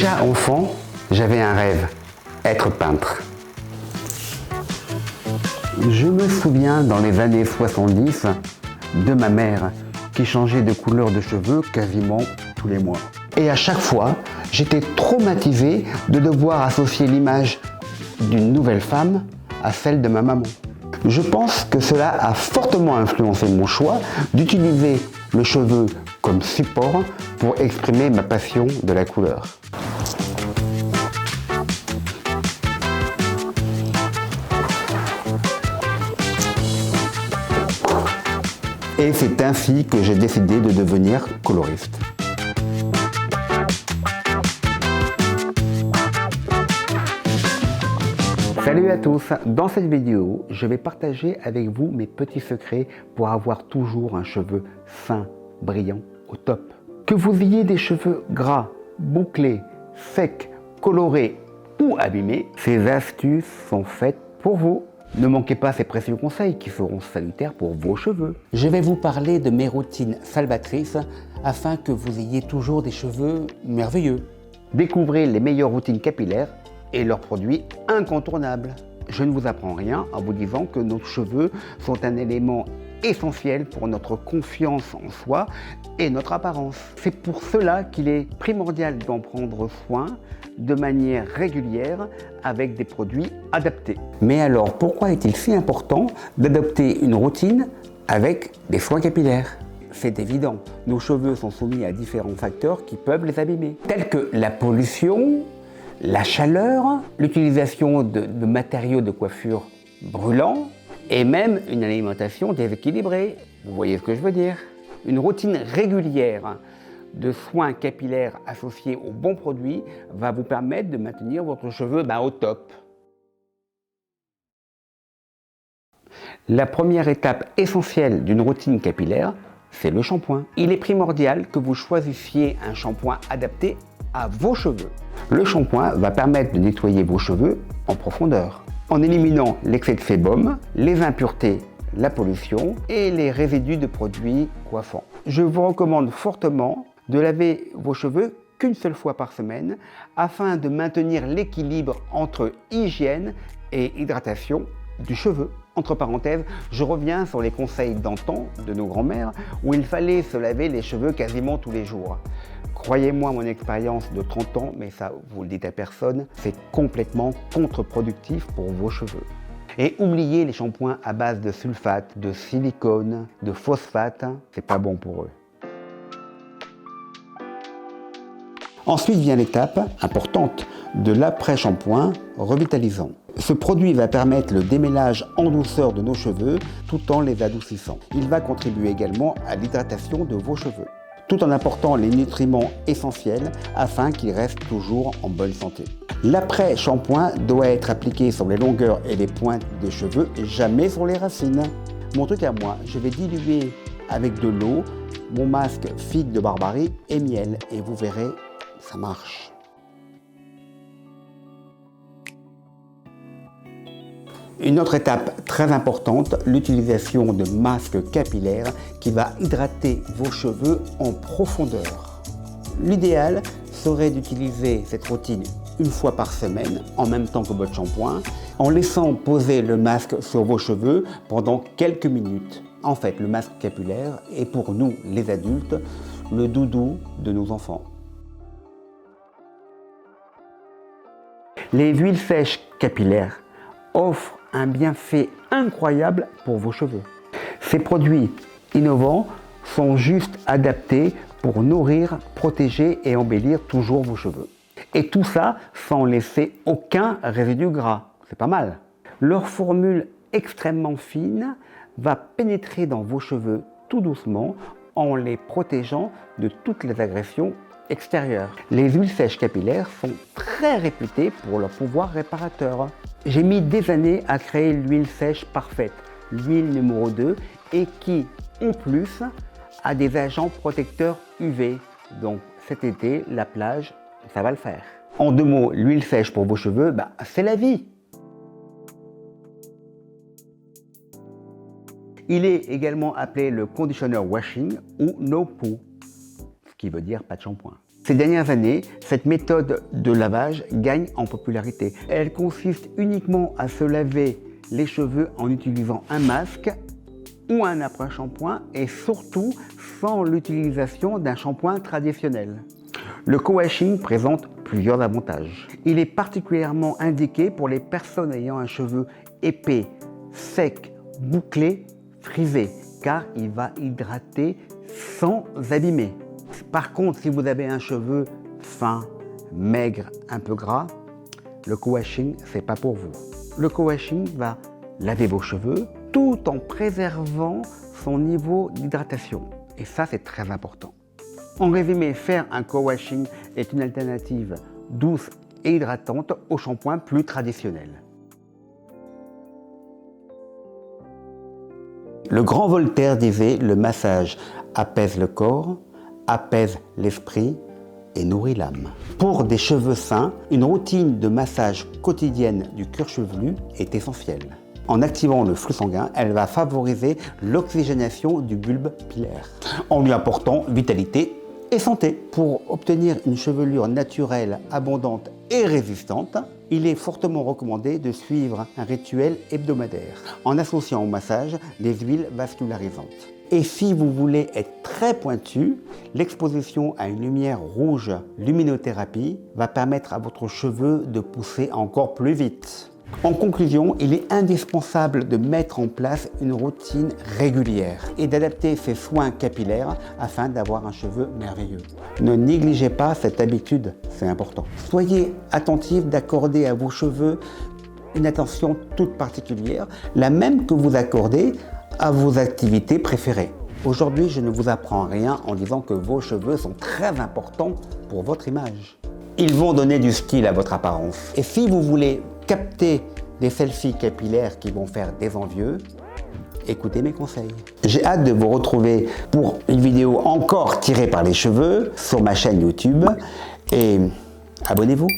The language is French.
Déjà enfant, j'avais un rêve, être peintre. Je me souviens dans les années 70 de ma mère qui changeait de couleur de cheveux quasiment tous les mois. Et à chaque fois, j'étais traumatisé de devoir associer l'image d'une nouvelle femme à celle de ma maman. Je pense que cela a fortement influencé mon choix d'utiliser le cheveu comme support pour exprimer ma passion de la couleur. Et c'est ainsi que j'ai décidé de devenir coloriste. Salut à tous! Dans cette vidéo, je vais partager avec vous mes petits secrets pour avoir toujours un cheveu fin, brillant, au top. Que vous ayez des cheveux gras, bouclés, secs, colorés ou abîmés, ces astuces sont faites pour vous. Ne manquez pas ces précieux conseils qui seront salutaires pour vos cheveux. Je vais vous parler de mes routines salvatrices afin que vous ayez toujours des cheveux merveilleux. Découvrez les meilleures routines capillaires et leurs produits incontournables. Je ne vous apprends rien en vous disant que nos cheveux sont un élément essentiel pour notre confiance en soi et notre apparence. C'est pour cela qu'il est primordial d'en prendre soin de manière régulière avec des produits adaptés. Mais alors, pourquoi est-il si important d'adopter une routine avec des soins capillaires ? C'est évident, nos cheveux sont soumis à différents facteurs qui peuvent les abîmer, tels que la pollution, la chaleur, l'utilisation de matériaux de coiffure brûlants et même une alimentation déséquilibrée. Vous voyez ce que je veux dire? Une routine régulière de soins capillaires associés aux bons produits va vous permettre de maintenir votre cheveu au top. La première étape essentielle d'une routine capillaire, c'est le shampoing. Il est primordial que vous choisissiez un shampoing adapté à vos cheveux. Le shampoing va permettre de nettoyer vos cheveux en profondeur, en éliminant l'excès de sébum, les impuretés, la pollution et les résidus de produits coiffants. Je vous recommande fortement de laver vos cheveux qu'une seule fois par semaine afin de maintenir l'équilibre entre hygiène et hydratation du cheveu. Entre parenthèses, je reviens sur les conseils d'antan de nos grands-mères où il fallait se laver les cheveux quasiment tous les jours. Croyez-moi, mon expérience de 30 ans, mais ça vous le dites à personne, c'est complètement contre-productif pour vos cheveux. Et oubliez les shampoings à base de sulfate, de silicone, de phosphate, c'est pas bon pour eux. Ensuite vient l'étape importante de l'après-shampoing revitalisant. Ce produit va permettre le démêlage en douceur de nos cheveux tout en les adoucissant. Il va contribuer également à l'hydratation de vos cheveux, tout en apportant les nutriments essentiels afin qu'ils restent toujours en bonne santé. L'après-shampoing doit être appliqué sur les longueurs et les pointes des cheveux et jamais sur les racines. Mon truc à moi, je vais diluer avec de l'eau mon masque figue de Barbarie et miel et vous verrez, ça marche. Une autre étape très importante, l'utilisation de masques capillaires qui va hydrater vos cheveux en profondeur. L'idéal serait d'utiliser cette routine une fois par semaine en même temps que votre shampoing en laissant poser le masque sur vos cheveux pendant quelques minutes. En fait, le masque capillaire est pour nous, les adultes, le doudou de nos enfants. Les huiles sèches capillaires offrent un bienfait incroyable pour vos cheveux. Ces produits innovants sont juste adaptés pour nourrir, protéger et embellir toujours vos cheveux. Et tout ça sans laisser aucun résidu gras. C'est pas mal. Leur formule extrêmement fine va pénétrer dans vos cheveux tout doucement en les protégeant de toutes les agressions extérieures. Les huiles sèches capillaires sont très réputées pour leur pouvoir réparateur. J'ai mis des années à créer l'huile sèche parfaite, l'huile numéro 2, et qui, en plus, a des agents protecteurs UV. Donc cet été, la plage, ça va le faire. En 2 mots, l'huile sèche pour vos cheveux, c'est la vie. Il est également appelé le conditioner washing ou no poo, ce qui veut dire pas de shampoing. Ces dernières années, cette méthode de lavage gagne en popularité. Elle consiste uniquement à se laver les cheveux en utilisant un masque ou un après-shampoing et surtout sans l'utilisation d'un shampoing traditionnel. Le co-washing présente plusieurs avantages. Il est particulièrement indiqué pour les personnes ayant un cheveu épais, sec, bouclé, frisé, car il va hydrater sans abîmer. Par contre, si vous avez un cheveu fin, maigre, un peu gras, le co-washing, c'est pas pour vous. Le co-washing va laver vos cheveux tout en préservant son niveau d'hydratation. Et ça, c'est très important. En résumé, faire un co-washing est une alternative douce et hydratante au shampoing plus traditionnel. Le grand Voltaire disait: le massage apaise le corps, apaise l'esprit et nourrit l'âme. Pour des cheveux sains, une routine de massage quotidienne du cuir chevelu est essentielle. En activant le flux sanguin, elle va favoriser l'oxygénation du bulbe pilaire, en lui apportant vitalité et santé. Pour obtenir une chevelure naturelle, abondante et résistante, il est fortement recommandé de suivre un rituel hebdomadaire, en associant au massage des huiles vascularisantes. Et si vous voulez être très pointu, l'exposition à une lumière rouge, luminothérapie, va permettre à votre cheveu de pousser encore plus vite. En conclusion, il est indispensable de mettre en place une routine régulière et d'adapter ses soins capillaires afin d'avoir un cheveu merveilleux. Ne négligez pas cette habitude, c'est important. Soyez attentif d'accorder à vos cheveux une attention toute particulière, la même que vous accordez à vos activités préférées. Aujourd'hui, je ne vous apprends rien en disant que vos cheveux sont très importants pour votre image. Ils vont donner du style à votre apparence. Et si vous voulez capter des selfies capillaires qui vont faire des envieux, écoutez mes conseils. J'ai hâte de vous retrouver pour une vidéo encore tirée par les cheveux sur ma chaîne YouTube et abonnez-vous.